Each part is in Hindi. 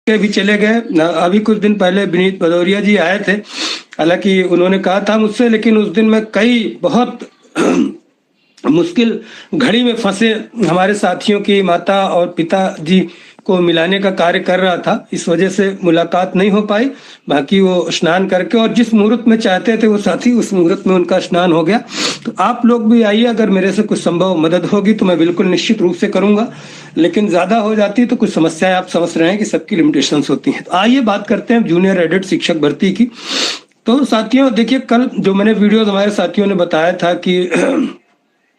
के भी चले गए। अभी कुछ दिन पहले विनीत भदौरिया जी आए थे, हालांकि उन्होंने कहा था मुझसे, लेकिन उस दिन मैं कई बहुत मुश्किल घड़ी में फंसे हमारे साथियों की माता और पिता जी को मिलाने का कार्य कर रहा था, इस वजह से मुलाकात नहीं हो पाई। बाकी वो स्नान करके और जिस मुहूर्त में चाहते थे वो साथी, उस मुहूर्त में उनका स्नान हो गया। तो आप लोग भी आइए, अगर मेरे से कुछ संभव मदद होगी तो मैं बिल्कुल निश्चित रूप से करूंगा, लेकिन ज्यादा हो जाती है तो कुछ समस्याएं आप समझ रहे हैं कि सबकी लिमिटेशंस होती हैं। तो आइए बात करते हैं जूनियर एडेड शिक्षक भर्ती की। तो साथियों देखिए, कल जो मैंने वीडियो हमारे साथियों ने बताया था कि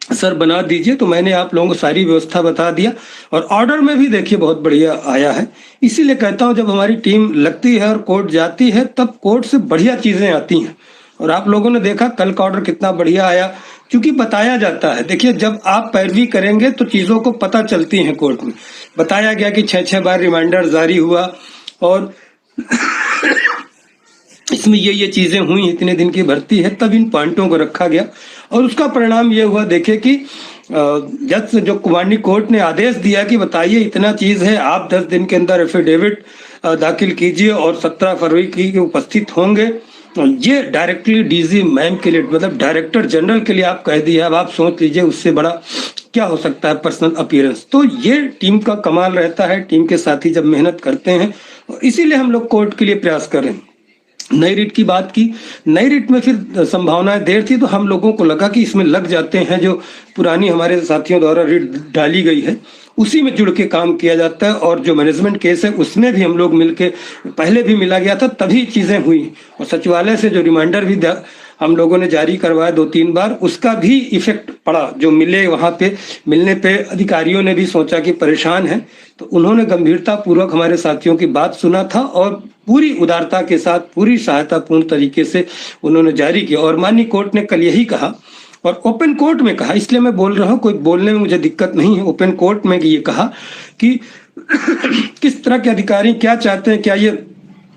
सर बना दीजिए, तो मैंने आप लोगों को सारी व्यवस्था बता दिया और ऑर्डर में भी देखिए बहुत बढ़िया आया है। इसीलिए कहता हूं जब हमारी टीम लगती है और कोर्ट जाती है तब कोर्ट से बढ़िया चीजें आती हैं। और आप लोगों ने देखा कल का ऑर्डर कितना बढ़िया आया, क्योंकि बताया जाता है। देखिए, जब आप पैरवी करेंगे तो चीजों को पता चलती हैं। कोर्ट में बताया गया कि 6 बार रिमाइंडर जारी हुआ और इसमें ये चीजें हुई, इतने दिन की भर्ती है, तब इन पॉइंटों को रखा गया और उसका परिणाम ये हुआ। देखे कि जज जो कुमांडी कोर्ट ने आदेश दिया कि बताइए इतना चीज है, आप 10 दिन के अंदर एफिडेविट दाखिल कीजिए और 17 फरवरी की उपस्थित होंगे। ये डायरेक्टली डीजी मैम के लिए, मतलब डायरेक्टर जनरल के लिए आप कह दिया। अब आप सोच लीजिए उससे बड़ा क्या हो सकता है पर्सनल अपीयरेंस। तो ये टीम का कमाल रहता है, टीम के साथी जब मेहनत करते हैं, इसीलिए हम लोग कोर्ट के लिए प्रयास करें। नई रिट की बात की, नई रिट में फिर संभावनाएं देर थी, तो हम लोगों को लगा कि इसमें लग जाते हैं, जो पुरानी हमारे साथियों द्वारा रिट डाली गई है उसी में जुड़ के काम किया जाता है। और जो मैनेजमेंट केस है उसमें भी हम लोग मिलके, पहले भी मिला गया था तभी चीजें हुई। और सचिवालय से जो रिमाइंडर भी हम लोगों ने जारी करवाया 2-3 बार, उसका भी इफेक्ट पड़ा। जो मिले वहां पे, मिलने पे अधिकारियों ने भी सोचा कि परेशान है, तो उन्होंने गंभीरता पूर्वक हमारे साथियों की बात सुना था और पूरी उदारता के साथ, पूरी सहायतापूर्ण तरीके से उन्होंने जारी किया। और माननीय कोर्ट ने कल यही कहा, और ओपन कोर्ट में कहा, इसलिए मैं बोल रहा हूं, कोई बोलने में मुझे दिक्कत नहीं है। ओपन कोर्ट में ये कहा कि किस तरह के अधिकारी क्या चाहते हैं, क्या ये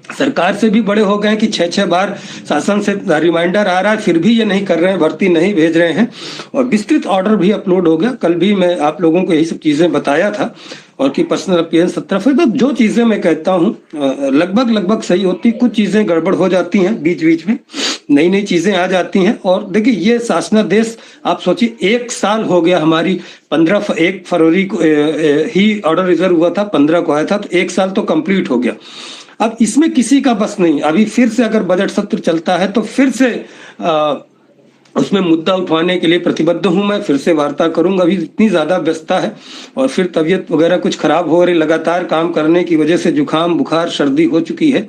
सरकार से भी बड़े हो गए कि 6 बार शासन से रिमाइंडर आ रहा है फिर भी ये नहीं कर रहे हैं, भर्ती नहीं भेज रहे हैं। और विस्तृत ऑर्डर भी अपलोड हो गया, कल भी मैं आप लोगों को यही सब चीजें बताया था। और कि पर्सनल अपीयरेंस 17 फरवरी, तो जो चीजें मैं कहता हूँ लगभग सही होती, कुछ चीजें गड़बड़ हो जाती हैं, बीच बीच में नई चीजें आ जाती हैं। और देखिए, ये शासनादेश आप सोचिए 1 साल हो गया, हमारी 1 फरवरी को ही ऑर्डर रिजर्व हुआ था, 15 को आया था, तो 1 साल तो कंप्लीट हो गया। अब इसमें किसी का बस नहीं, अभी फिर से अगर बजट सत्र चलता है तो फिर से उसमें मुद्दा उठवाने के लिए प्रतिबद्ध हूं। मैं फिर से वार्ता करूंगा, अभी इतनी ज्यादा व्यस्तता है और फिर तबीयत वगैरह कुछ खराब हो रही, लगातार काम करने की वजह से जुकाम, बुखार, सर्दी हो चुकी है।